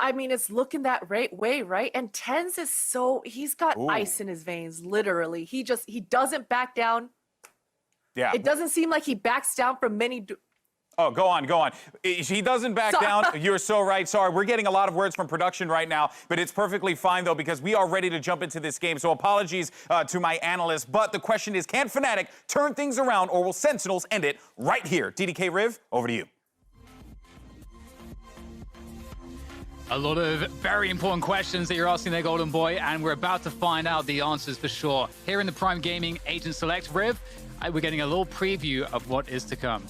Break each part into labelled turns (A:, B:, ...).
A: I mean, it's looking that way, right? And Tens is he's got ice in his veins, literally. He doesn't back down.
B: Yeah.
A: It doesn't seem like he backs down from many.
B: Oh, go on. He doesn't back down. You're so right. Sorry, we're getting a lot of words from production right now, but it's perfectly fine, though, because we are ready to jump into this game. So apologies to my analysts. But the question is, can FNATIC turn things around, or will Sentinels end it right here? DDK Riv, over to you.
C: A lot of very important questions that you're asking there, Golden Boy, and we're about to find out the answers for sure. Here in the Prime Gaming Agent Select, Riv, we're getting a little preview of what is to come.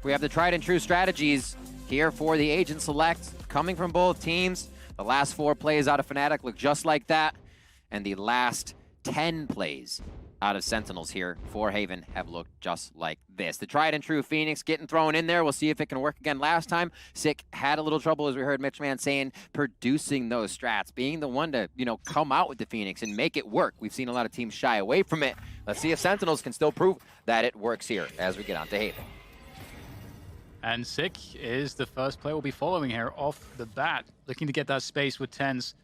D: We have the tried and true strategies here for the Agent Select, coming from both teams. The last 4 plays out of FNATIC look just like that, and the last 10 plays out of Sentinels here for Haven have looked just like this. The tried and true Phoenix getting thrown in there. We'll see if it can work again. Last time, Sick had a little trouble, as we heard Mitch Man saying, producing those strats, being the one to, come out with the Phoenix and make it work. We've seen a lot of teams shy away from it. Let's see if Sentinels can still prove that it works here as we get on to Haven.
C: And Sick is the first player we'll be following here off the bat, looking to get that space with Tens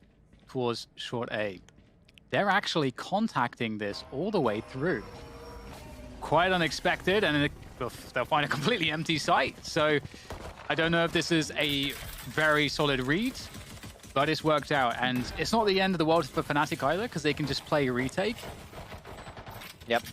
C: towards short A. They're actually contacting this all the way through. Quite unexpected, and they'll find a completely empty site. So I don't know if this is a very solid read, but it's worked out. And it's not the end of the world for FNATIC either, because they can just play retake.
D: Yep.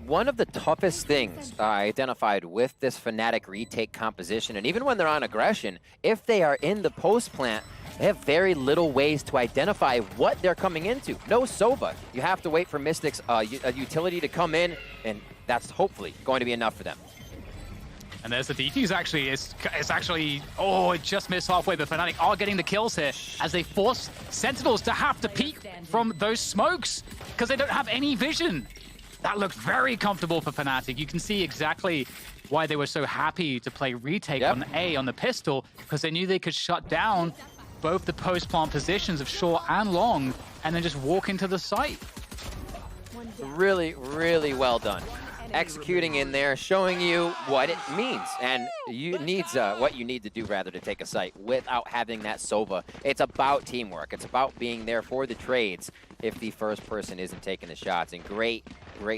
D: One of the toughest things I identified with this FNATIC retake composition, and even when they're on aggression, if they are in the post plant, they have very little ways to identify what they're coming into. No Sova. You have to wait for Mystics, a utility to come in, and that's hopefully going to be enough for them.
C: And there's the defuse actually. It's actually, it just missed halfway, but FNATIC are getting the kills here as they force Sentinels to have to peek from those smokes because they don't have any vision. That looked very comfortable for FNATIC. You can see exactly why they were so happy to play retake on A on the pistol, because they knew they could shut down both the post-plant positions of short and long, and then just walk into the site.
D: Really, really well done. Executing in there, showing you what it means, and what you need to do rather to take a site without having that Sova. It's about teamwork. It's about being there for the trades if the first person isn't taking the shots. And great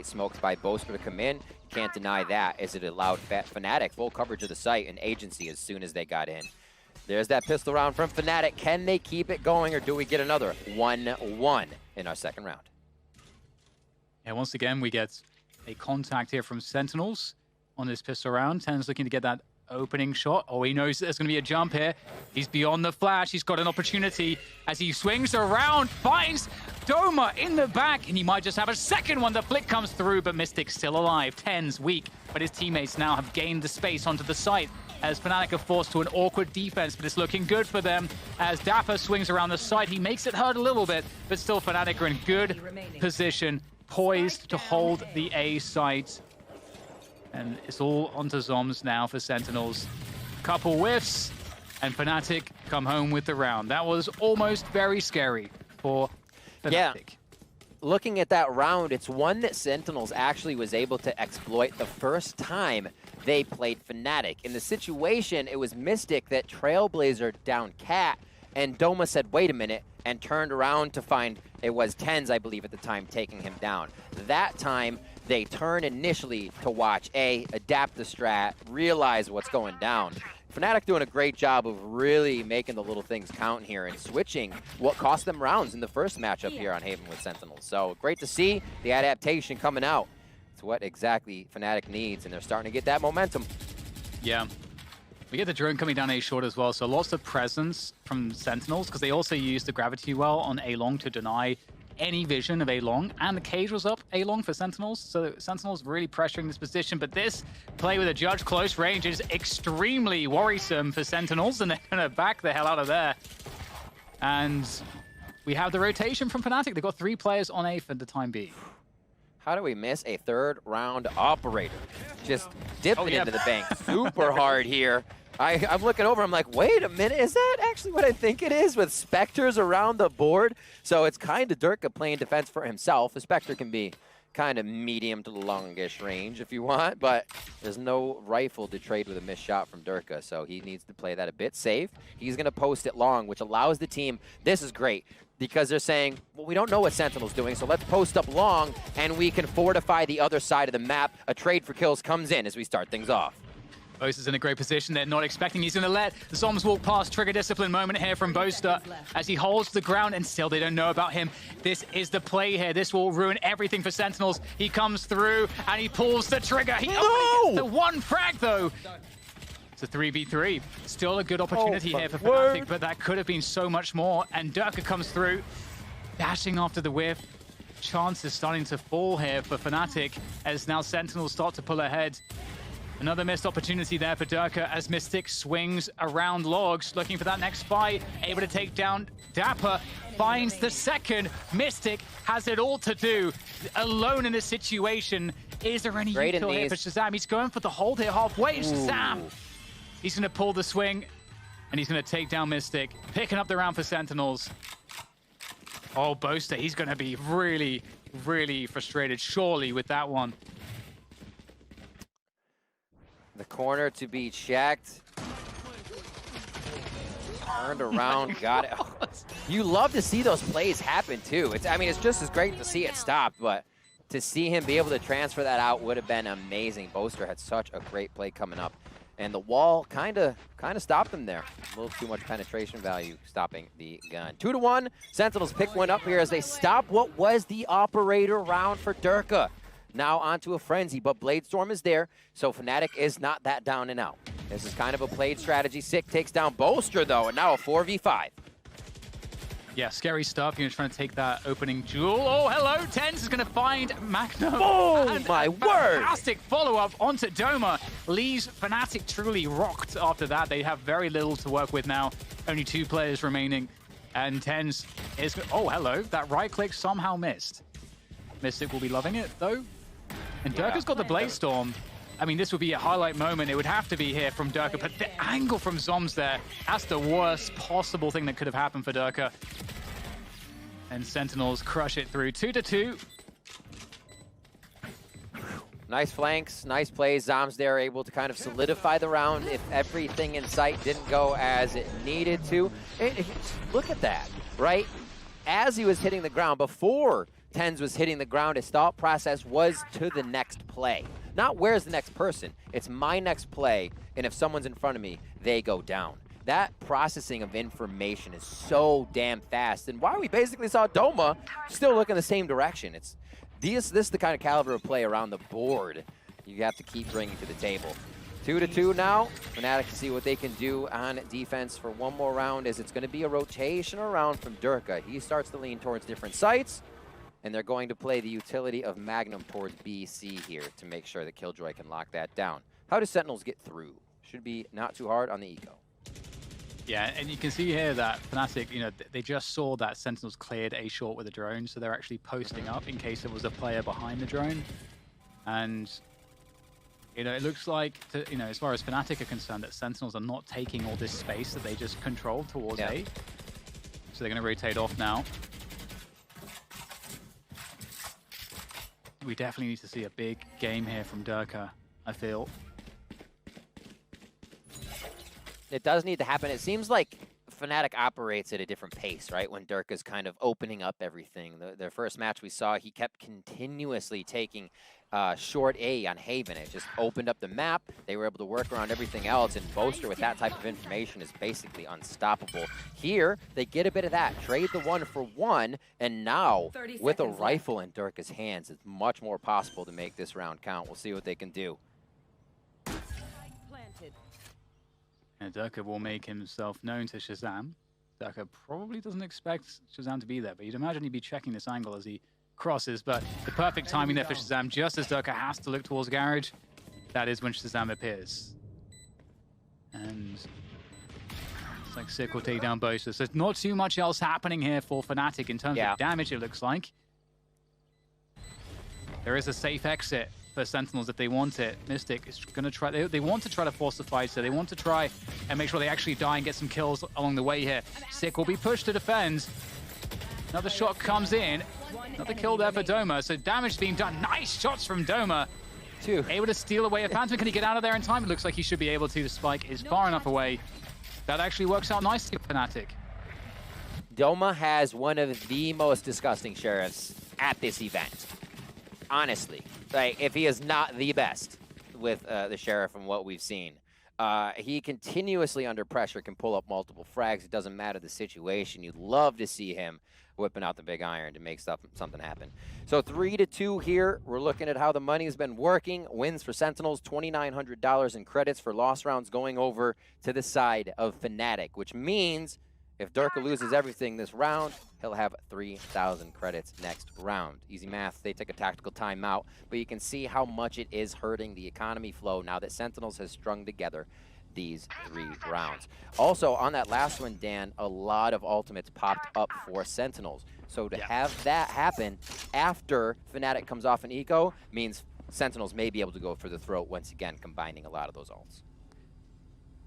D: smokes by Boaster to come in. Can't deny that, as it allowed FNATIC full coverage of the site and agency as soon as they got in. There's that pistol round from FNATIC. Can they keep it going, or do we get another 1-1 in our second round?
C: And once again, we get a contact here from Sentinels on this pistol round. Ten's looking to get that opening shot. Oh, he knows there's going to be a jump here. He's beyond the flash. He's got an opportunity as he swings around, finds Doma in the back, and he might just have a second one. The flick comes through, but Mystic's still alive. Ten's weak, but his teammates now have gained the space onto the site as FNATIC are forced to an awkward defense, but it's looking good for them as Dapper swings around the side. He makes it hurt a little bit, but still FNATIC are in good position, poised to hold the A site. And it's all onto Zoms now for Sentinels. Couple whiffs, and FNATIC come home with the round. That was almost very scary for FNATIC.
D: Yeah. Looking at that round, it's one that Sentinels actually was able to exploit the first time they played FNATIC. In the situation, it was Mystic that Trailblazer down Cat, and Doma said, wait a minute, and turned around to find it was Tens, I believe, at the time, taking him down. That time, they turn initially to watch A, adapt the strat, realize what's going down. FNATIC doing a great job of really making the little things count here and switching what cost them rounds in the first matchup here on Haven with Sentinels. So great to see the adaptation coming out. It's what exactly FNATIC needs, and they're starting to get that momentum.
C: Yeah. We get the drone coming down A short as well, so lots of presence from Sentinels, because they also use the gravity well on A long to deny any vision of A long, and the cage was up A long for Sentinels, so Sentinels really pressuring this position, but this play with a judge close range is extremely worrisome for Sentinels, and they're going to back the hell out of there. And we have the rotation from FNATIC. They've got 3 players on A for the time being.
D: How do we miss a third round operator? Just dipping into the bank super hard here. I'm looking over, I'm like, wait a minute, is that actually what I think it is, with Spectres around the board? So it's kind of Durka playing defense for himself. The Spectre can be kind of medium to longish range if you want, but there's no rifle to trade with a missed shot from Durka, so he needs to play that a bit safe. He's going to post it long, which allows the team, this is great, because they're saying, well, we don't know what Sentinel's doing, so let's post up long, and we can fortify the other side of the map. A trade for kills comes in as we start things off.
C: Boaster's in a great position. They're not expecting he's going to let the Zoms walk past. Trigger discipline moment here from Boaster as he holds the ground, and still they don't know about him. This is the play here. This will ruin everything for Sentinels. He comes through and he pulls the trigger. He only gets the one frag though. It's a 3v3. Still a good opportunity here for FNATIC, but that could have been so much more. And Durka comes through, dashing after the whiff. Chance is starting to fall here for FNATIC as now Sentinels start to pull ahead. Another missed opportunity there for Durka as Mystic swings around logs, looking for that next fight, able to take down Dapper, finds the second. Mystic has it all to do, alone in this situation. Is there any util here for Shazam? He's going for the hold here halfway. Shazam! He's going to pull the swing, and he's going to take down Mystic, picking up the round for Sentinels. Oh, Boaster, he's going to be really, really frustrated, surely, with that one.
D: The corner to be checked. Turned around, got it. Oh, you love to see those plays happen too. I mean, it's just as great to see it stop, but to see him be able to transfer that out would have been amazing. Boaster had such a great play coming up, and the wall kind of stopped him there. A little too much penetration value stopping the gun. 2-1. Sentinels pick one up here as they stop what was the operator round for Durka. Now onto a frenzy, but Bladestorm is there, so FNATIC is not that down and out. This is kind of a played strategy. Sick takes down Boaster, though, and now a 4v5.
C: Yeah, scary stuff. You're trying to take that opening jewel. Oh, hello! TenZ is going to find Magnum.
D: Oh, my word!
C: Fantastic follow-up onto Doma. Leaves FNATIC truly rocked after that. They have very little to work with now. Only 2 players remaining. And TenZ is... Oh, hello. That right-click somehow missed. Mystic will be loving it, though. And Durka's got the Bladestorm. I mean, this would be a highlight moment. It would have to be here from Durka, but the angle from Zoms there, that's the worst possible thing that could have happened for Durka. And Sentinels crush it through 2-2.
D: Nice flanks, nice plays. Zoms there able to kind of solidify the round if everything in sight didn't go as it needed to. Look at that, right? As he was hitting the ground, before TenZ was hitting the ground, his thought process was to the next play. Not where's the next person, it's my next play, and if someone's in front of me, they go down. That processing of information is so damn fast, and why we basically saw Doma still look in the same direction. This is the kind of caliber of play around the board you have to keep bringing to the table. 2-2 now. FNATIC to see what they can do on defense for one more round, as it's going to be a rotation around from Durka. He starts to lean towards different sites, and they're going to play the utility of Magnum towards BC here to make sure that Killjoy can lock that down. How do Sentinels get through? Should be not too hard on the eco.
C: Yeah, and you can see here that FNATIC, you know, they just saw that Sentinels cleared a short with a drone, so they're actually posting up in case there was a player behind the drone. And, you know, it looks like, you know, as far as FNATIC are concerned, that Sentinels are not taking all this space that they just controlled towards A. So they're going to rotate off now. We definitely need to see a big game here from Durka, I feel.
D: It does need to happen. It seems like FNATIC operates at a different pace, right? When Durka's kind of opening up everything. Their first match we saw, he kept continuously taking short A on Haven. It just opened up the map. They were able to work around everything else, and Boaster with that type of information is basically unstoppable. Here, they get a bit of that. Trade the 1-for-1, and now, with a rifle in Durka's hands, it's much more possible to make this round count. We'll see what they can do.
C: And Durka will make himself known to Shazam. Durka probably doesn't expect Shazam to be there, but you'd imagine he'd be checking this angle as he crosses. But the perfect timing there for Shazam, just as Durka has to look towards Garage, that is when Shazam appears. And it's like Sick will take down Boaster. So there's not too much else happening here for FNATIC in terms of damage, it looks like. There is a safe exit for Sentinels if they want it. Mystic is going to try, they want to try to force the fight, so they want to try and make sure they actually die and get some kills along the way here. Sick will be pushed to defend. Another shot comes in. Another kill there for Doma. So damage being done. Nice shots from Doma. Able to steal away a Phantom. Can he get out of there in time? It looks like he should be able to. The spike is far enough away. That actually works out nicely for FNATIC.
D: Doma has one of the most disgusting sheriffs at this event. Honestly, like, if he is not the best with the sheriff from what we've seen. He continuously under pressure can pull up multiple frags. It doesn't matter the situation. You'd love to see him whipping out the big iron to make something happen. So 3-2 here. We're looking at how the money's been working. Wins for Sentinels, $2,900 in credits for loss rounds going over to the side of FNATIC, which means if Durka loses everything this round, he'll have 3,000 credits next round. Easy math, they take a tactical timeout, but you can see how much it is hurting the economy flow now that Sentinels has strung together these 3 rounds. Also, on that last one, Dan, a lot of ultimates popped up for Sentinels. So to have that happen after FNATIC comes off an eco means Sentinels may be able to go for the throat once again, combining a lot of those ults.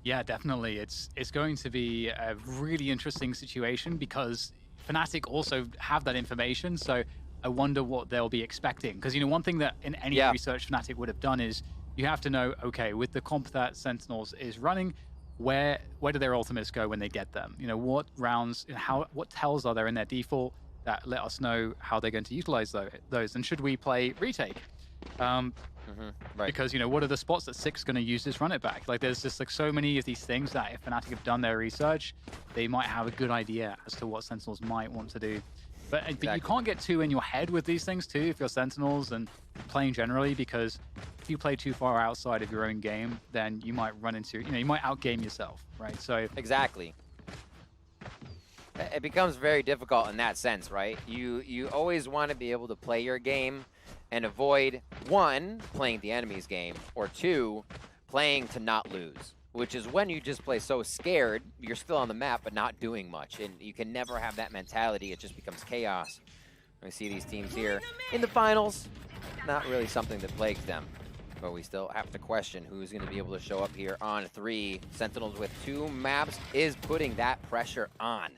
C: Yeah, definitely. It's going to be a really interesting situation because FNATIC also have that information, so I wonder what they'll be expecting. Because, you know, one thing that in any research FNATIC would have done is you have to know, okay, with the comp that Sentinels is running, where do their ultimates go when they get them? You know, what rounds, what tells are there in their default that let us know how they're going to utilize those? And should we play retake?
D: Right.
C: Because, you know, what are the spots that Six going to use this run it back? Like, there's just like so many of these things that if FNATIC have done their research, they might have a good idea as to what Sentinels might want to do. But you can't get too in your head with these things too if you're Sentinels and playing generally, because if you play too far outside of your own game, then you might run into, you know, you might outgame yourself, right? So
D: exactly. It becomes very difficult in that sense, right? You always want to be able to play your game and avoid, 1, playing the enemy's game, or 2, playing to not lose, which is when you just play so scared, you're still on the map but not doing much, and you can never have that mentality. It just becomes chaos. We see these teams here in the finals, not really something that plagues them, but we still have to question who's going to be able to show up here on 3. Sentinels with 2 maps is putting that pressure on.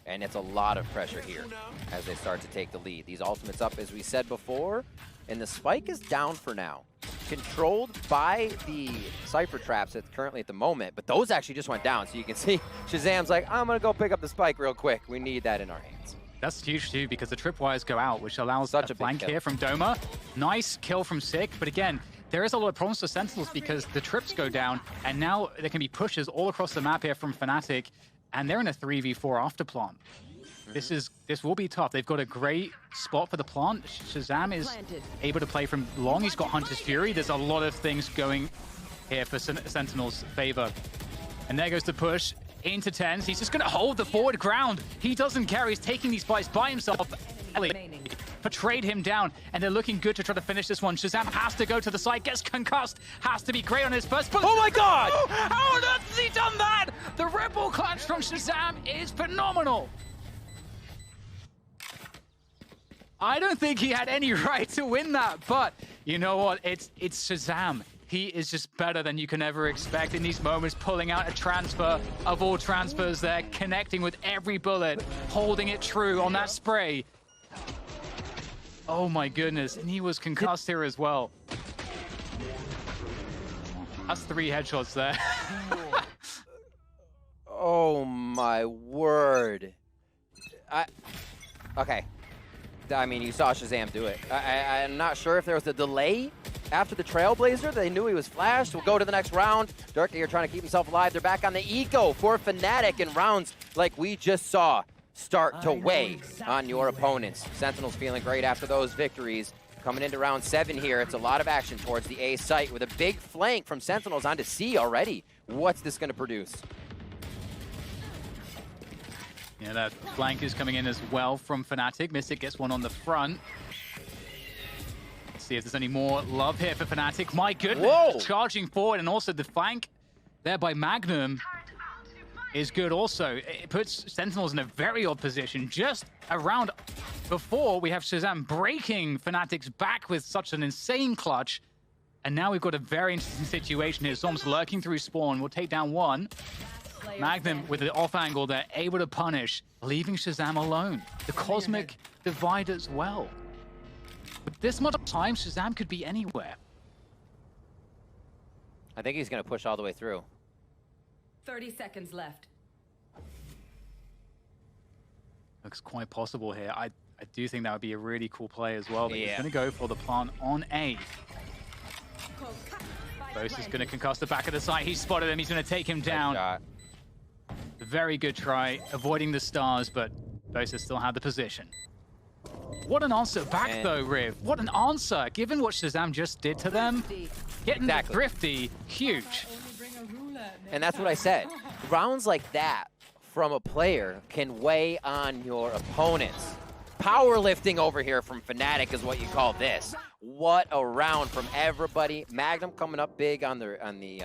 D: And it's a lot of pressure here as they start to take the lead. These ultimates up, as we said before, and the spike is down for now. Controlled by the Cypher traps currently at the moment, but those actually just went down. So you can see Shazam's like, I'm going to go pick up the spike real quick. We need that in our hands.
C: That's huge too, because the tripwires go out, which allows such a flank here from Doma. Nice kill from Sick, but again, there is a lot of problems for Sentinels because the trips go down, and now there can be pushes all across the map here from FNATIC. And they're in a 3v4 after plant. This will be tough. They've got a great spot for the plant. Shazam is able to play from long. He's got Hunter's Fury. There's a lot of things going here for Sentinel's favor. And there goes the push into TenZ. He's just going to hold the forward ground. He doesn't care. He's taking these fights by himself. Portrayed him down, and they're looking good to try to finish this one. Shazam has to go to the side, gets concussed, has to be great on his first push.
D: Oh my god!
C: How on earth has he done that? The Rebel clutch from Shazam is phenomenal. I don't think he had any right to win that, but you know what? It's Shazam. He is just better than you can ever expect in these moments, pulling out a transfer of all transfers there, connecting with every bullet, holding it true on that spray. Oh my goodness, and he was concussed here as well. That's 3 headshots there.
D: Oh my word. Okay. I mean, you saw Shazam do it. I'm not sure if there was a delay after the Trailblazer. They knew he was flashed. We'll go to the next round. Durka here trying to keep himself alive. They're back on the eco for FNATIC in rounds like we just saw start to weigh on your opponents. Sentinels feeling great after those victories. Coming into round 7 here, it's a lot of action towards the A site with a big flank from Sentinels onto C already. What's this going to produce?
C: Yeah, that flank is coming in as well from FNATIC. Mystic gets one on the front. Let's see if there's any more love here for FNATIC. My goodness,
D: whoa!
C: Charging forward, and also the flank there by Magnum is good also. It puts Sentinels in a very odd position. Just a round before, we have Shazam breaking FNATIC's back with such an insane clutch. And now we've got a very interesting situation here. Zom's lurking through spawn. We'll take down one. Magnum with the off angle, they're able to punish, leaving Shazam alone. The Cosmic Divide as well. With this much time, Shazam could be anywhere.
D: I think he's going to push all the way through.
E: 30 seconds left.
C: Looks quite possible here. I do think that would be a really cool play as well. But he's
D: Yeah.
C: going to go for the plant on A. Bose is going to concuss the back of the site. He's spotted him. He's going to take him down.
D: Shot.
C: Very good try, avoiding the stars, but Bose still had the position. What an answer back, though, Riv. What an answer, given what Shazam just did to them. Getting the thrifty, huge.
D: And that's what I said. Rounds like that from a player can weigh on your opponents. Powerlifting over here from FNATIC is what you call this. What a round from everybody. Magnum coming up big on the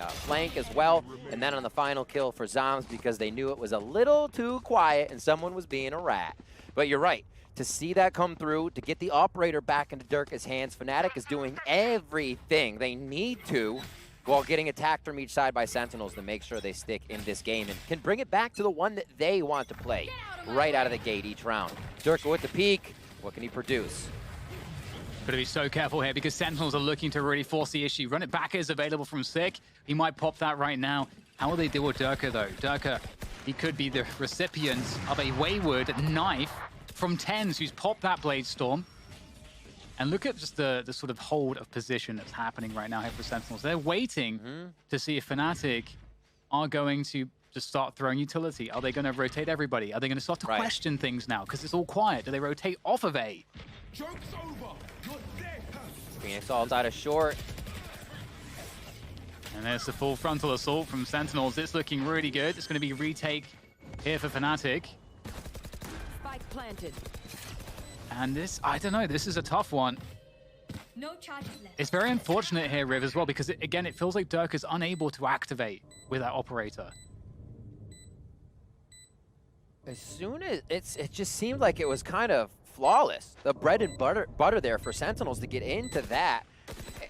D: flank as well. And then on the final kill for Zombs because they knew it was a little too quiet and someone was being a rat. But you're right. To see that come through, to get the operator back into Durka's hands, FNATIC is doing everything they need to while getting attacked from each side by Sentinels to make sure they stick in this game and can bring it back to the one that they want to play right out of the gate each round. Durka with the peak. What can he produce?
C: Got to be so careful here because Sentinels are looking to really force the issue. Run it back is available from Sick. He might pop that right now. How will they deal with Durka, though? Durka, he could be the recipient of a wayward knife from TenZ, who's popped that Blade Storm. And look at just the sort of hold of position that's happening right now here for Sentinels. They're waiting to see if FNATIC are going to just start throwing utility. Are they going to rotate everybody? Are they going to start to question things now? Because it's all quiet. Do they rotate off of A?
D: Phoenix ult out of short.
C: And there's the full frontal assault from Sentinels. It's looking really good. It's going to be retake here for FNATIC.
E: Spike planted.
C: And this, I don't know, this is a tough one.
E: No charges left.
C: It's very unfortunate here, Riv, as well, because again, it feels like Dirk is unable to activate with that operator.
D: As soon as it just seemed like it was kind of flawless. The bread and butter there for Sentinels to get into that.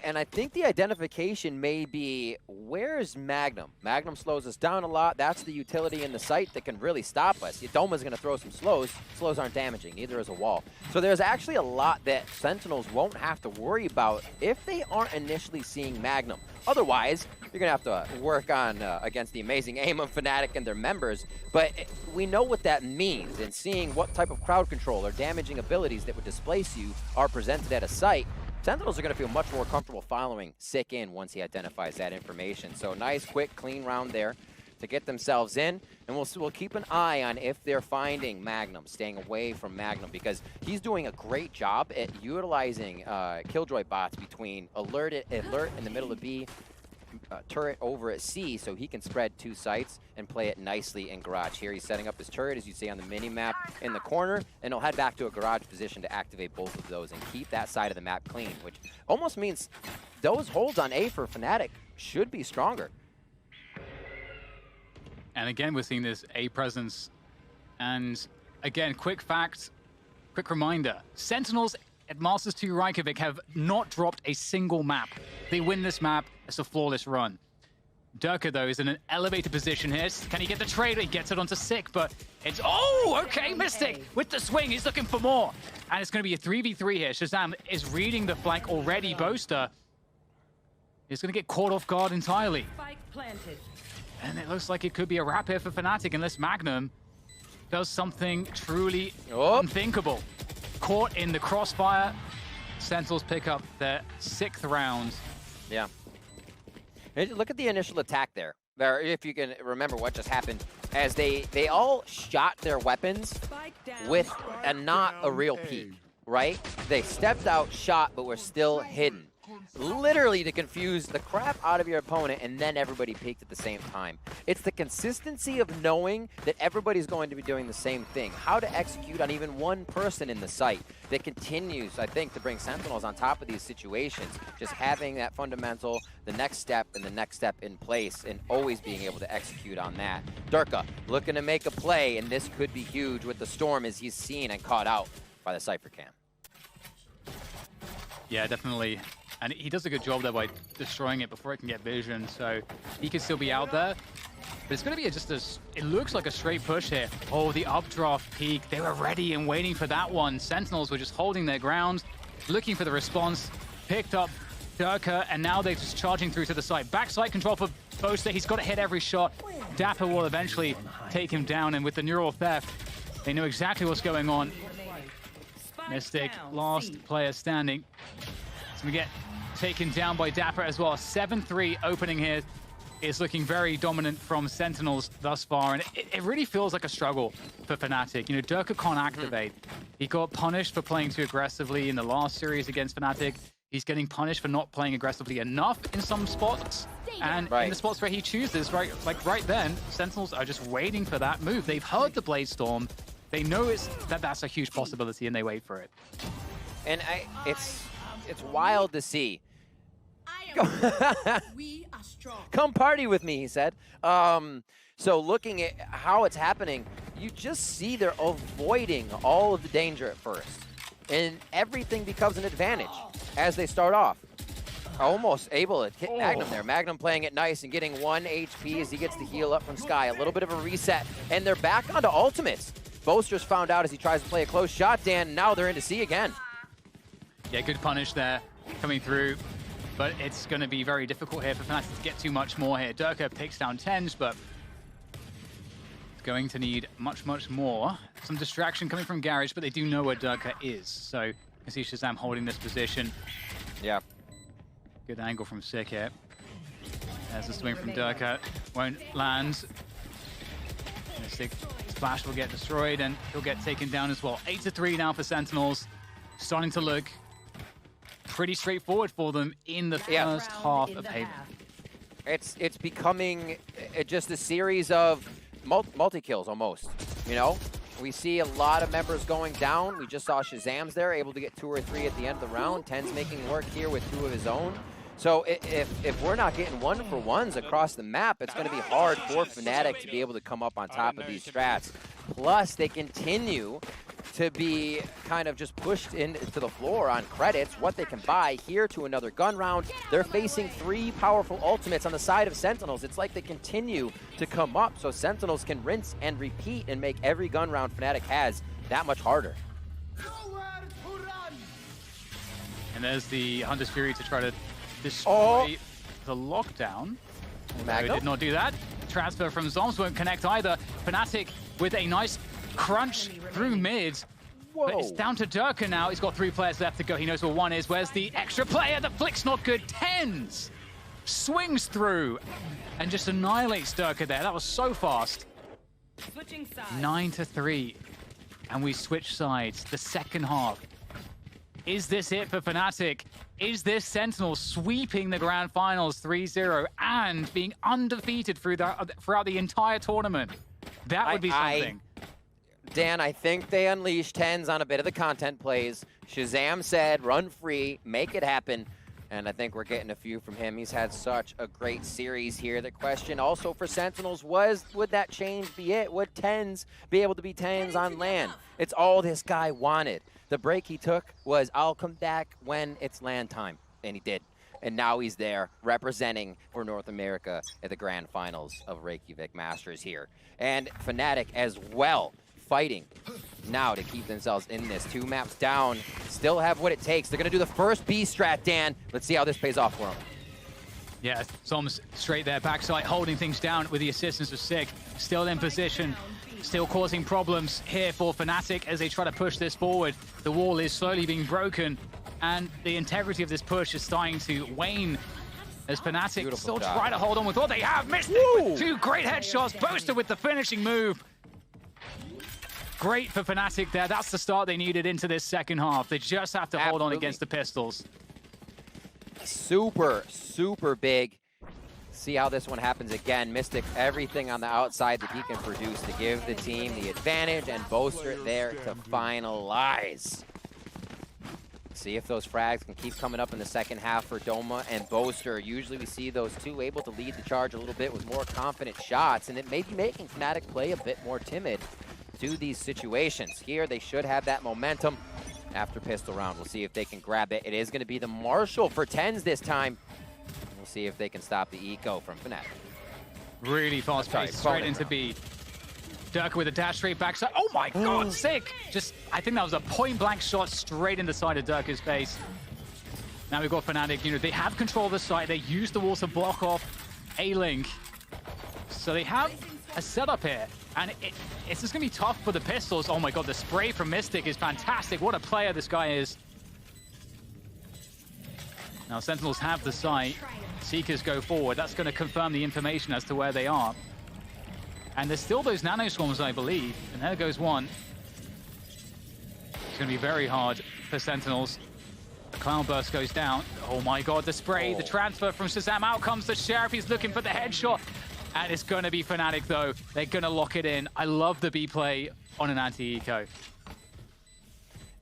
D: And I think the identification may be, where's Magnum? Magnum slows us down a lot. That's the utility in the site that can really stop us. Doma's going to throw some slows. Slows aren't damaging, neither is a wall. So there's actually a lot that Sentinels won't have to worry about if they aren't initially seeing Magnum. Otherwise, you're going to have to work on against the amazing aim of FNATIC and their members. But we know what that means, and seeing what type of crowd control or damaging abilities that would displace you are presented at a site, Sentinels are going to feel much more comfortable following Sick in once he identifies that information. So nice, quick, clean round there to get themselves in. And we'll keep an eye on if they're finding Magnum, staying away from Magnum, because he's doing a great job at utilizing Killjoy bots between alert in the middle of B, turret over at C, so he can spread two sites and play it nicely in garage. Here he's setting up his turret, as you see on the mini-map in the corner, and he'll head back to a garage position to activate both of those and keep that side of the map clean, which almost means those holds on A for FNATIC should be stronger.
C: And again, we're seeing this A presence. And again, quick fact, quick reminder, Sentinels at Masters 2 Reykjavik have not dropped a single map. They win this map, it's a flawless run. Durka, though, is in an elevated position here. Can he get the trade? He gets it onto Sick, but it's... Oh, okay, Mystic with the swing. He's looking for more. And it's going to be a 3v3 here. Shazam is reading the flank already. Boaster is going to get caught off guard entirely.
E: Spike planted.
C: And it looks like it could be a wrap here for FNATIC unless Magnum does something truly unthinkable. Caught in the crossfire. Sentinels pick up their 6th round.
D: Yeah. Look at the initial attack there. If you can remember what just happened, as they all shot their weapons with not a real peek, right? They stepped out, shot, but were still hidden. Literally to confuse the crap out of your opponent, and then everybody peeked at the same time. It's the consistency of knowing that everybody's going to be doing the same thing. How to execute on even one person in the site that continues, I think, to bring Sentinels on top of these situations. Just having that fundamental, the next step and the next step in place, and always being able to execute on that. Durka looking to make a play, and this could be huge with the Storm as he's seen and caught out by the Cypher Cam.
C: Yeah, definitely. And he does a good job there by destroying it before it can get vision, so he could still be out there. But it's going to be it looks like a straight push here. Oh, the updraft peak. They were ready and waiting for that one. Sentinels were just holding their ground, looking for the response. Picked up Durka, and now they're just charging through to the side. Backside control for Boaster. He's got to hit every shot. Dapper will eventually take him down, and with the neural theft, they know exactly what's going on. Mystic, last player standing. It's going to get taken down by Dapper as well. 7-3 opening here is looking very dominant from Sentinels thus far, and it really feels like a struggle for FNATIC. You know, Durka can't activate. He got punished for playing too aggressively in the last series against FNATIC. He's getting punished for not playing aggressively enough in some spots, and in the spots where he chooses, right then, Sentinels are just waiting for that move. They've heard the Blade Storm. They know that's a huge possibility, and they wait for it.
D: And it's wild to see.
E: We are strong.
D: Come party with me, he said. So looking at how it's happening, you just see they're avoiding all of the danger at first. And everything becomes an advantage as they start off. Almost able to hit Magnum there. Magnum playing it nice and getting 1 HP as he gets the heal up from Sky. A little bit of a reset, and they're back onto ultimates. Boaster's found out as he tries to play a close shot, Dan. Now they're into C again.
C: Yeah, good punish there coming through. But it's going to be very difficult here for FNATIC to get too much more here. Durka picks down TenZ, but it's going to need much, much more. Some distraction coming from Garage, but they do know where Durka is. So you can see Shazam holding this position.
D: Yeah.
C: Good angle from Sick here. There's the swing from Durka. Won't land. Sick splash will get destroyed, and he'll get taken down as well. 8-3 now for Sentinels. Starting to look pretty straightforward for them in the first half of Haven.
D: It's becoming just a series of multi-kills almost, you know? We see a lot of members going down. We just saw Shazam's there, able to get 2 or 3 at the end of the round. TenZ making work here with 2 of his own. So if we're not getting 1-for-1s across the map, it's going to be hard for FNATIC to be able to come up on top of these strats. Plus, they continue to be kind of just pushed into the floor on credits, what they can buy here to another gun round. They're facing 3 powerful ultimates on the side of Sentinels. It's like they continue to come up so Sentinels can rinse and repeat and make every gun round FNATIC has that much harder.
C: And there's the Hunter's Fury to try to destroy the lockdown. Although he did not do that. Transfer from Zombs won't connect either. FNATIC with a nice crunch through mid.
D: Whoa.
C: But it's down to Durka now. He's got 3 players left to go. He knows where 1 is. Where's the extra player? The flick's not good. TenZ swings through and just annihilates Durka there. That was so fast.
E: Switching sides.
C: 9-3. And we switch sides. The second half. Is this it for FNATIC? Is this Sentinel sweeping the grand finals 3-0 and being undefeated throughout the entire tournament? That would be something.
D: Dan, I think they unleashed TenZ on a bit of the content plays. Shazam said, run free, make it happen. And I think we're getting a few from him. He's had such a great series here. The question also for Sentinels was, would that change be it? Would TenZ be able to be TenZ on land? It's all this guy wanted. The break he took was, I'll come back when it's land time. And he did. And now he's there representing for North America at the grand finals of Reykjavik Masters here. And FNATIC as well, fighting now to keep themselves in this. 2 maps down, still have what it takes. They're going to do the first B strat, Dan. Let's see how this pays off for them.
C: Yeah, Zombs straight there, backside, holding things down with the assistance of Sick. Still in position, still causing problems here for FNATIC as they try to push this forward. The wall is slowly being broken, and the integrity of this push is starting to wane as FNATIC still try to hold on with what they have. Missed it with 2 great headshots. Boaster with the finishing move. Great for FNATIC there. That's the start they needed into this second half. They just have to hold on against the pistols.
D: Super, super big. See how this one happens again. Mystic, everything on the outside that he can produce to give the team the advantage, and Boaster there to finalize. See if those frags can keep coming up in the second half for Doma and Boaster. Usually we see those 2 able to lead the charge a little bit with more confident shots, and it may be making FNATIC play a bit more timid to these situations. Here they should have that momentum after pistol round. We'll see if they can grab it. It is going to be the Marshall for TenZ this time. We'll see if they can stop the eco from FNATIC.
C: Really fast pace, straight into B. Durka with a dash straight backside. Oh my god, sick! I think that was a point-blank shot straight in the side of Durka's face. Now we've got FNATIC, you know, they have control of the site. They use the wall to block off A-Link. So they have a setup here. And it's just gonna be tough for the pistols. Oh my god, the spray from Mystic is fantastic. What a player this guy is. Now Sentinels have the site. Seekers go forward. That's gonna confirm the information as to where they are. And there's still those nano swarms, I believe. And there goes one. It's gonna be very hard for Sentinels. The Cloud Burst goes down. Oh my god, the spray, the transfer from Shazam. Out comes the Sheriff. He's looking for the headshot. And it's going to be FNATIC, though. They're going to lock it in. I love the B play on an anti-eco.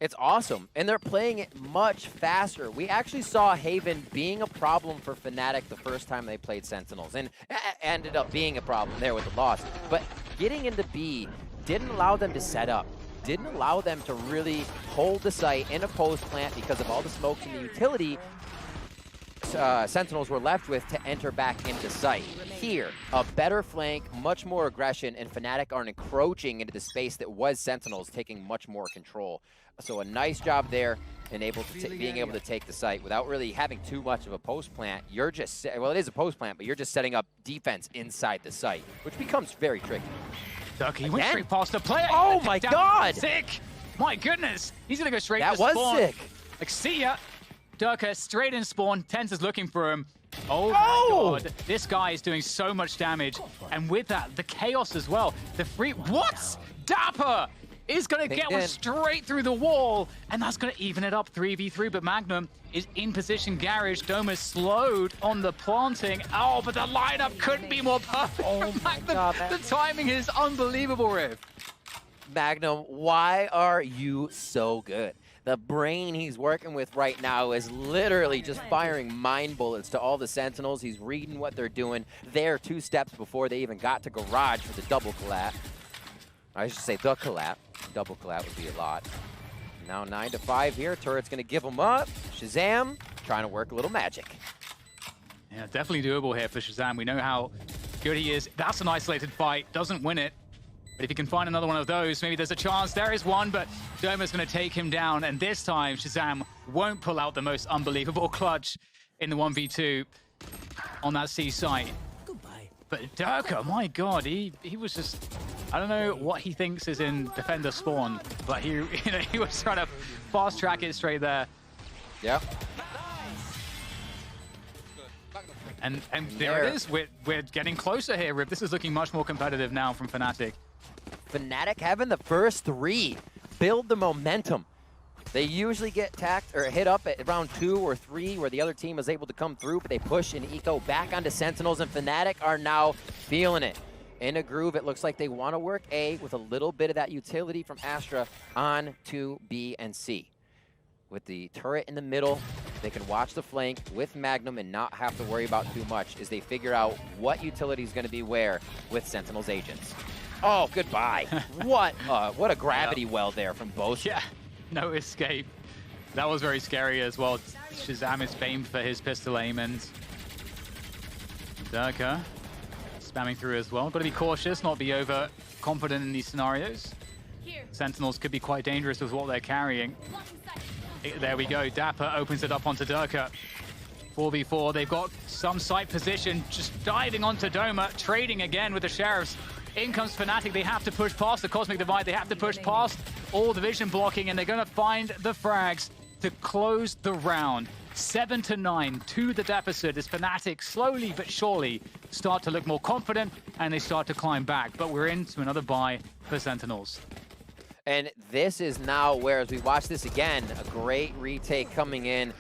D: It's awesome, and they're playing it much faster. We actually saw Haven being a problem for FNATIC the first time they played Sentinels, and ended up being a problem there with the loss. But getting into B didn't allow them to set up. Didn't allow them to really hold the site in a post plant because of all the smokes and the utility Sentinels were left with to enter back into site. Here, a better flank, much more aggression, and FNATIC are encroaching into the space that was Sentinels, taking much more control. So a nice job there, and being able to take the site without really having too much of a post plant. You're just, well, it is a post plant, but you're just setting up defense inside the site, which becomes very tricky.
C: Ducky went straight past the player.
D: Oh my god!
C: Sick! My goodness! He's gonna go straight
D: to
C: spawn.
D: That was sick.
C: Like, see ya! Durka straight in spawn. Tenz is looking for him. Oh my god. This guy is doing so much damage. And with that, the chaos as well. The free... What? Dapper is going to get one straight through the wall. And that's going to even it up 3v3. But Magnum is in position. Garage. Doma slowed on the planting. Oh, but the lineup couldn't be more perfect. Oh my god. The timing is unbelievable, Riv.
D: Magnum, why are you so good? The brain he's working with right now is literally just firing mind bullets to all the Sentinels. He's reading what they're doing. They're 2 steps before they even got to Garage for the double collab. I should say the collab. Double collab would be a lot. Now 9-5 here. Turret's going to give him up. Shazam trying to work a little magic.
C: Yeah, definitely doable here for Shazam. We know how good he is. That's an isolated fight. Doesn't win it. But if he can find another one of those, maybe there's a chance. There is one, but Doma's going to take him down. And this time, Shazam won't pull out the most unbelievable clutch in the 1v2 on that C site.
E: Goodbye.
C: But Durka, my god, he was just... I don't know what he thinks is in defender spawn, but he was trying to fast track it straight there.
D: Yeah.
C: And there it is. We're getting closer here, Rip. This is looking much more competitive now from FNATIC.
D: FNATIC having the first 3 build the momentum. They usually get tacked or hit up at round 2 or 3 where the other team is able to come through, but they push an eco back onto Sentinels, and FNATIC are now feeling it. In a groove, it looks like they want to work A with a little bit of that utility from Astra on to B and C. With the turret in the middle, they can watch the flank with Magnum and not have to worry about too much as they figure out what utility is going to be where with Sentinels agents. Oh, goodbye. What a gravity well there from both.
C: Yeah, no escape. That was very scary as well. Shazam is famed for his pistol aim, and Durka spamming through as well. Got to be cautious, not be overconfident in these scenarios. Sentinels could be quite dangerous with what they're carrying. There we go. Dapper opens it up onto Durka. 4v4. They've got some site position, just diving onto Doma, trading again with the Sheriffs. In comes FNATIC. They have to push past the Cosmic Divide. They have to push past all the vision blocking, and they're going to find the frags to close the round. 7-9 to the deficit as FNATIC slowly but surely start to look more confident, and they start to climb back. But we're into another bye for Sentinels.
D: And this is now where, as we watch this again, a great retake coming in.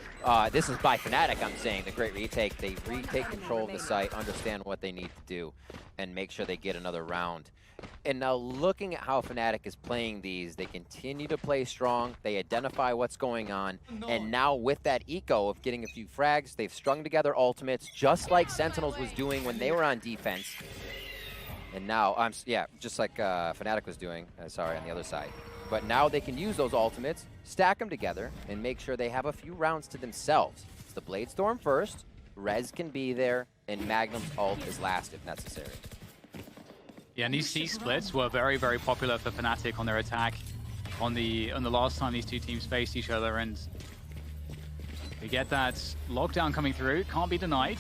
D: This is by FNATIC, I'm saying, the great retake. They retake control of the site, understand what they need to do, and make sure they get another round. And now looking at how FNATIC is playing these, they continue to play strong, they identify what's going on, and now with that eco of getting a few frags, they've strung together ultimates, just like Sentinels was doing when they were on defense. And now, just like FNATIC was doing, sorry, on the other side. But now they can use those ultimates, stack them together, and make sure they have a few rounds to themselves. It's the Blade Storm first, Rez can be there, and Magnum's ult is last if necessary.
C: Yeah, and these C splits were very, very popular for FNATIC on their attack on the last time these two teams faced each other, and we get that lockdown coming through. Can't be denied.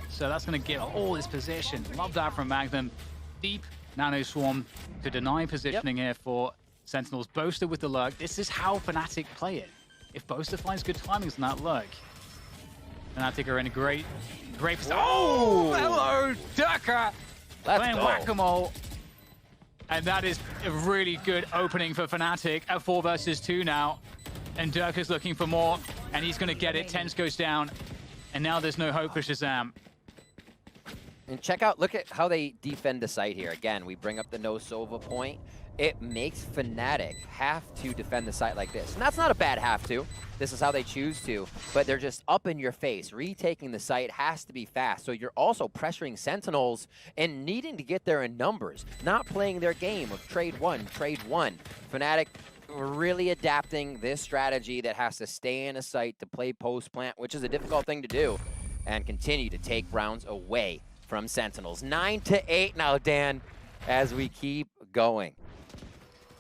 C: So that's going to give all this position. Love that from Magnum. Deep Nano Swarm to deny positioning here for Sentinels. Boaster with the lurk. This is how FNATIC play it. If Boaster finds good timings on that lurk, FNATIC are in a great position. Oh, hello, Durka! Playing whack-a-mole. And that is a really good opening for FNATIC at 4 versus 2 now. And Durka's looking for more, and he's going to get it. Tens goes down, and now there's no hope for Shazam.
D: And check out, look at how they defend the site here. Again, we bring up the no Sova point. It makes FNATIC have to defend the site like this. And that's not a bad have to. This is how they choose to. But they're just up in your face. Retaking the site has to be fast. So you're also pressuring Sentinels and needing to get there in numbers. Not playing their game of trade one, trade one. FNATIC really adapting this strategy that has to stay in a site to play post-plant, which is a difficult thing to do, and continue to take rounds away from Sentinels. 9-8 now, Dan, as we keep going.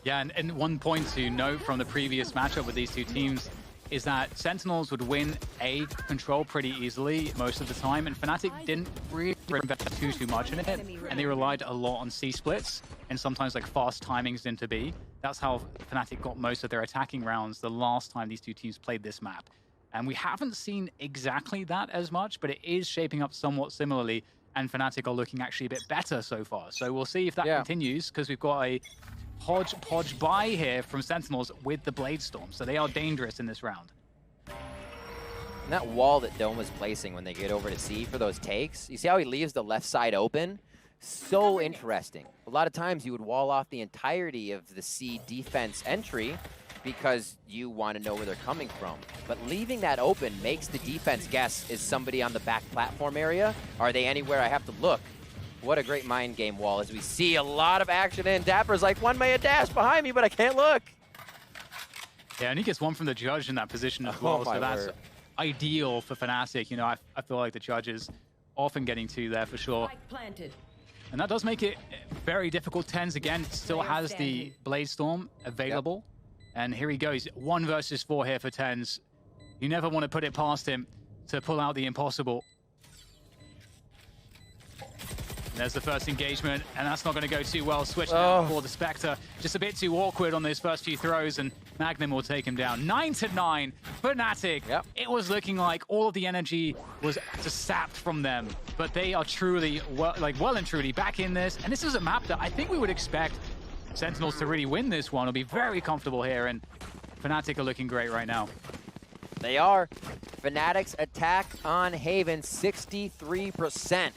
C: Yeah, and one point to note from the previous matchup with these two teams is that Sentinels would win A control pretty easily most of the time, and FNATIC didn't really invest too much in it, and they relied a lot on C splits and sometimes like fast timings into B. That's how FNATIC got most of their attacking rounds the last time these two teams played this map. And we haven't seen exactly that as much, but it is shaping up somewhat similarly, and FNATIC are looking actually a bit better so far. So we'll see if that continues, because we've got a hodgepodge buy here from Sentinels with the Blade Storm, so they are dangerous in this round.
D: And that wall that Dome was placing when they get over to C for those takes, you see how he leaves the left side open? So interesting. A lot of times you would wall off the entirety of the C defense entry because you want to know where they're coming from. But leaving that open makes the defense guess, is somebody on the back platform area? Are they anywhere I have to look? What a great mind game wall as we see a lot of action in. Dapper's like, one may a dash behind me, but I can't look.
C: Yeah, and he gets one from the judge in that position as well, so that's ideal for FNATIC. You know, I feel like the judge is often getting two there for sure. And that does make it very difficult. Tens, again, still has the Blade Storm available. And here he goes, 1 versus 4 here for Tens. You never want to put it past him to pull out the impossible. There's the first engagement, and that's not going to go too well. Switching out for the Spectre. Just a bit too awkward on those first few throws, and Magnum will take him down. 9-9, FNATIC. It was looking like all of the energy was just sapped from them, but they are truly, well and truly back in this. And this is a map that I think we would expect Sentinels to really win this one. It'll be very comfortable here, and FNATIC are looking great right now.
D: They are. FNATIC's attack on Haven, 63%.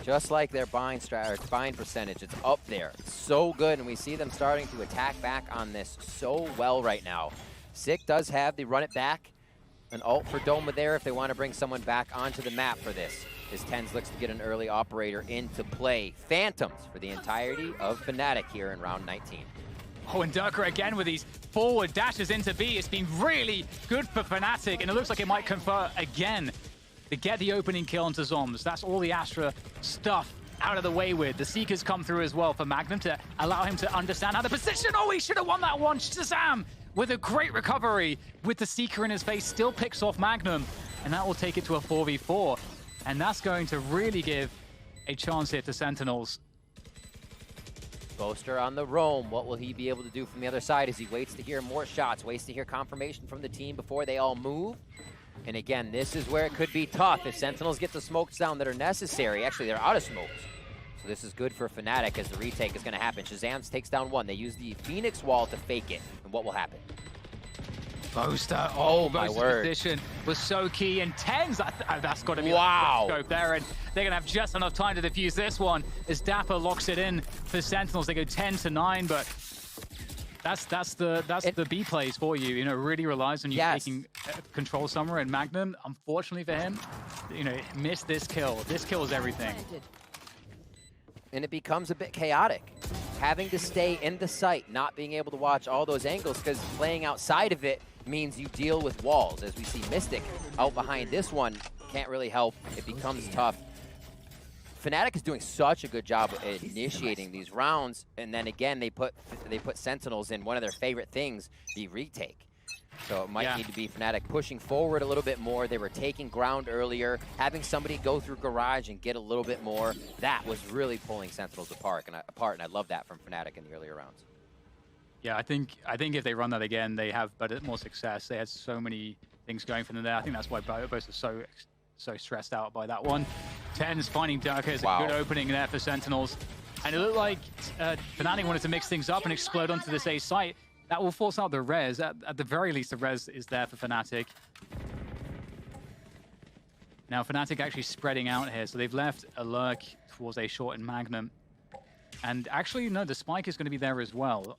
D: Just like their buying percentage, it's up there. It's so good, and we see them starting to attack back on this so well right now. Sick does have the run it back, an ult for Doma there if they want to bring someone back onto the map for this. As Tens looks to get an early operator into play. Phantoms for the entirety of FNATIC here in round 19.
C: Oh, and Durka again with these forward dashes into B. It's been really good for FNATIC, and it looks like it might convert again to get the opening kill onto Zombs. That's all the Astra stuff out of the way with. The Seekers come through as well for Magnum to allow him to understand how to position. Oh, he should have won that one. Shazam with a great recovery with the Seeker in his face, still picks off Magnum, and that will take it to a 4v4. And that's going to really give a chance here to Sentinels.
D: Boaster on the roam. What will he be able to do from the other side as he waits to hear more shots, waits to hear confirmation from the team before they all move? And again, this is where it could be tough if Sentinels get the smokes down that are necessary. Actually, they're out of smokes. So this is good for FNATIC as the retake is going to happen. Shazam takes down one. They use the Phoenix wall to fake it. And what will happen?
C: Boaster,
D: my word.
C: Position was so key, and Tens, that's got to be
D: wow.
C: Scope there, and they're going to have just enough time to defuse this one as Dapper locks it in for Sentinels. They go 10-9, but that's the B plays for you. You know, really relies on you taking control somewhere, and Magnum, unfortunately for him, you know, missed this kill. This kills everything.
D: And it becomes a bit chaotic. Having to stay in the site, not being able to watch all those angles, because playing outside of it means you deal with walls. As we see Mystic out behind this one, can't really help. It becomes tough Fnatic is doing such a good job at initiating these rounds, and then again they put Sentinels in one of their favorite things, the retake. So it might need to be Fnatic pushing forward a little bit more. They were taking ground earlier, having somebody go through Garage and get a little bit more. That was really pulling Sentinels apart, and I love that from Fnatic in the earlier rounds.
C: Yeah, I think if they run that again, they have more success. They had so many things going for them there. I think that's why both are so stressed out by that one. TenZ finding Durka is a good opening there for Sentinels. And it looked like Fnatic wanted to mix things up and explode onto this A site. That will force out the res. At the very least, the res is there for Fnatic. Now, Fnatic actually spreading out here. So they've left a lurk towards A short and Magnum. And actually, no, the spike is going to be there as well.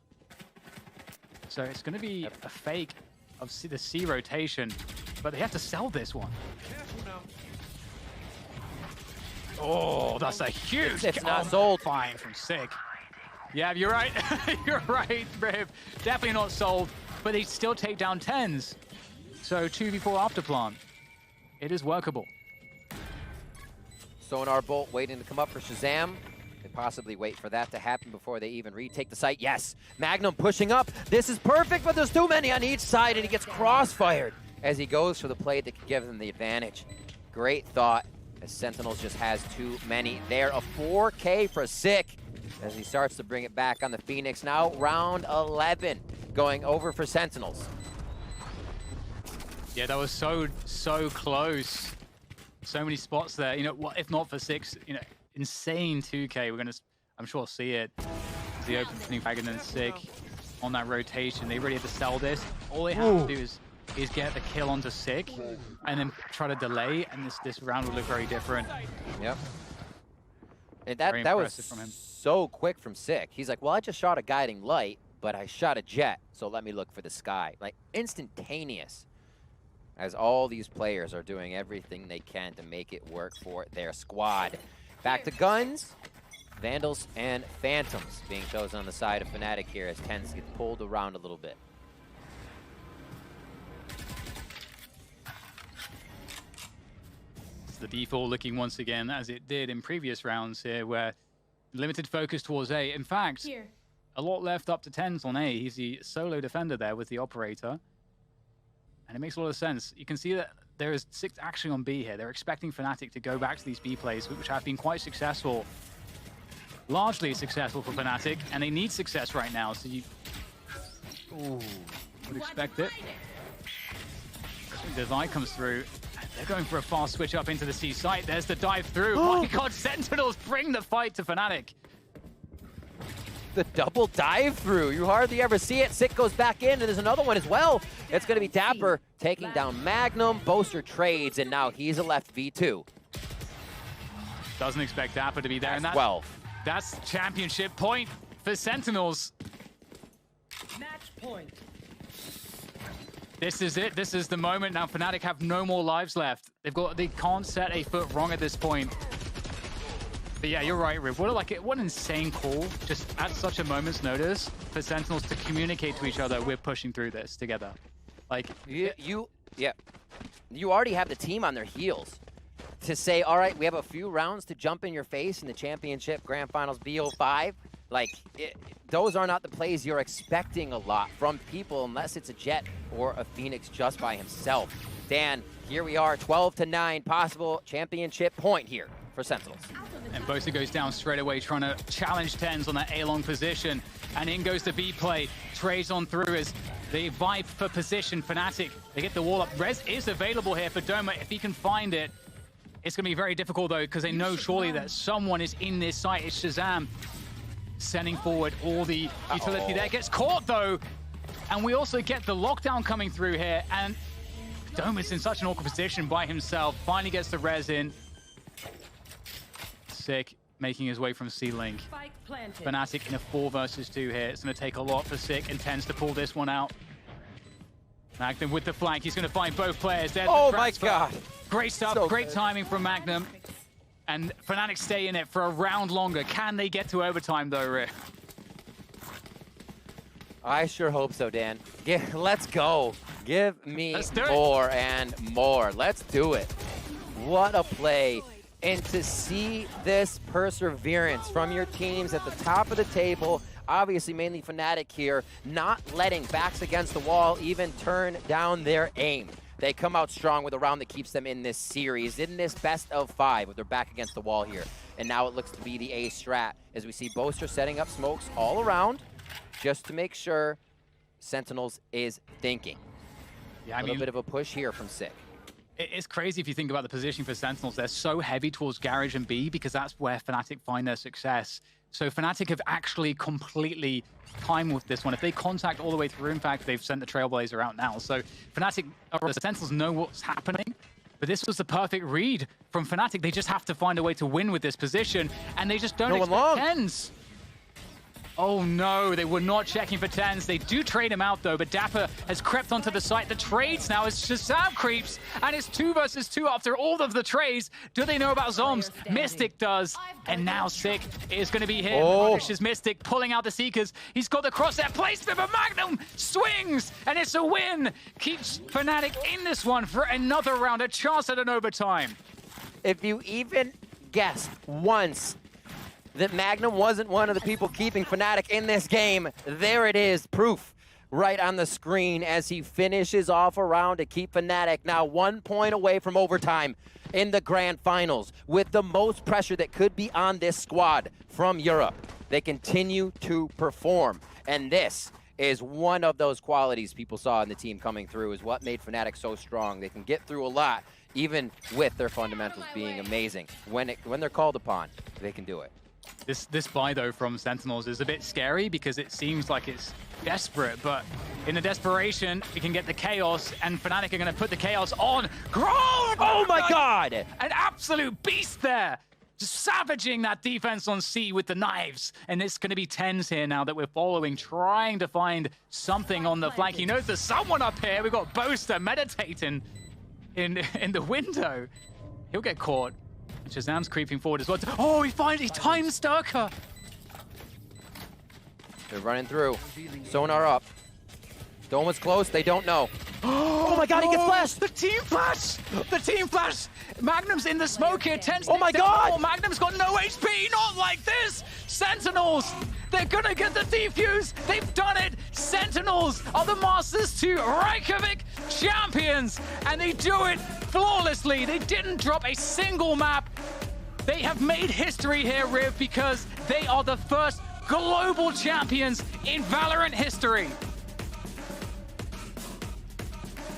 C: So it's going to be a fake of the C rotation. But they have to sell this one. Oh, that's a huge
D: It's not sold.
C: Fine from Sick. Yeah, you're right. You're right, Rib. Definitely not sold, but they still take down TenZ. So 2v4 after plant. It is workable.
D: Sonar Bolt waiting to come up for Shazam. They possibly wait for that to happen before they even retake the site. Yes, Magnum pushing up. This is perfect, but there's too many on each side, and he gets crossfired as he goes for the play that could give them the advantage. Great thought, as Sentinels just has too many there. A 4K for Sick as he starts to bring it back on the Phoenix. Now round 11 going over for Sentinels.
C: Yeah, that was so close. So many spots there. You know, what if not for Six, you know, insane 2K. We're gonna, I'm sure, see it. The opening Dragon and Sick on that rotation. They really have to sell this. All they have to do is get the kill onto Sick and then try to delay, and this round will look very different.
D: Yep. And that was from him. So quick from Sick. He's like, well, I just shot a guiding light, but I shot a jet, so let me look for the sky. Like, instantaneous. As all these players are doing everything they can to make it work for their squad. Back to guns. Vandals and Phantoms being chosen on the side of Fnatic here as TenZ gets pulled around a little bit.
C: It's the default looking once again as it did in previous rounds here, where limited focus towards A. In fact, a lot left up to TenZ on A. He's the solo defender there with the operator. And it makes a lot of sense. You can see that there is Six actually on B here. They're expecting Fnatic to go back to these B plays, which have been quite successful. Largely successful for Fnatic, and they need success right now, so you would expect it. The Divide comes through. They're going for a fast switch up into the C site. There's the dive through. Oh my god, Sentinels bring the fight to Fnatic.
D: The double dive through. You hardly ever see it. Sick goes back in, and there's another one as well. It's going to be Dapper taking down Magnum. Boaster trades, and now he's a left V2.
C: Doesn't expect Dapper to be there.
D: That's
C: and
D: 12.
C: That's championship point for Sentinels.
E: Match point.
C: This is it. This is the moment. Now Fnatic have no more lives left. They can't set a foot wrong at this point. But yeah, you're right, Riv. What an insane call, just at such a moment's notice, for Sentinels to communicate to each other, we're pushing through this together. Like,
D: you already have the team on their heels to say, all right, we have a few rounds to jump in your face in the championship grand finals BO5. Like, those are not the plays you're expecting a lot from people unless it's a Jet or a Phoenix just by himself. Dan, here we are, 12-9, possible championship point here for Sentinels.
C: And Bosa goes down straight away, trying to challenge TenZ on that A-long position. And in goes the B play. Trades on through as they vibe for position. Fnatic, they get the wall up. Res is available here for Doma if he can find it. It's going to be very difficult, though, because they know surely that someone is in this site. It's Shazam sending forward all the utility there. Gets caught, though. And we also get the lockdown coming through here. And Doma's in such an awkward position by himself. Finally gets the res in. Sick making his way from C-Link. Fnatic in a 4 versus 2 here. It's going to take a lot for Sick and TenZ to pull this one out. Magnum with the flank. He's going to find both players. There's
D: oh
C: the
D: my god.
C: Great stuff.
D: So
C: great
D: good.
C: timing from Magnum. And Fnatic stay in it for a round longer. Can they get to overtime, though, Rick?
D: I sure hope so, Dan. Yeah, let's go. Give me
C: Let's do it.
D: more and more. Let's do it. What a play. And to see this perseverance from your teams at the top of the table, obviously mainly FNATIC here, not letting backs against the wall even turn down their aim. They come out strong with a round that keeps them in this series, in this best of 5 with their back against the wall here. And now it looks to be the A strat as we see Boaster setting up smokes all around just to make sure Sentinels is thinking.
C: Yeah,
D: A little bit of a push here from Sick.
C: It's crazy if you think about the positioning for Sentinels. They're so heavy towards Garage and B because that's where FNATIC find their success. So FNATIC have actually completely timed with this one. If they contact all the way through, in fact, they've sent the Trailblazer out now. So FNATIC, or the Sentinels know what's happening. But this was the perfect read from FNATIC. They just have to find a way to win with this position, and they just don't expect tens. Oh no, they were not checking for tens. They do trade him out though, but Dapper has crept onto the site. The trades now is Shazam creeps, and it's 2 versus 2 after all of the trades. Do they know about Zombs? Mystic does, and now Sick is going to be him. Punishes Mystic, pulling out the Seekers. He's got the crosshair placement, but Magnum swings, and it's a win. Keeps FNATIC in this one for another round, a chance at an overtime.
D: If you even guessed once that Magnum wasn't one of the people keeping FNATIC in this game, there it is, proof right on the screen as he finishes off a round to keep FNATIC now 1 point away from overtime in the grand finals with the most pressure that could be on this squad from Europe. They continue to perform, and this is one of those qualities people saw in the team coming through, is what made FNATIC so strong. They can get through a lot, even with their fundamentals being amazing. When they're called upon, they can do it.
C: This buy, though, from Sentinels is a bit scary because it seems like it's desperate, but in the desperation, it can get the Chaos, and FNATIC are going to put the Chaos on Grove!
D: Oh my god!
C: An absolute beast there! Just savaging that defense on C with the knives. And it's going to be tens here now that we're following, trying to find something on the flank. He knows there's someone up here. We've got Boaster meditating in the window. He'll get caught. Shazam's creeping forward as well. Oh, he times Sturker.
D: They're running through. Sonar up. Dome was close. They don't know. Oh my god, he gets flashed!
C: The team flash! The team flash! Magnum's in the smoke here.
D: Oh my god!
C: Oh, Magnum's got no HP. Not like this! Sentinels! They're gonna get the defuse! They've done it! Sentinels are the Masters 2 Reykjavik champions! And they do it flawlessly. They didn't drop a single map. They have made history here, Riv, because they are the first global champions in Valorant history.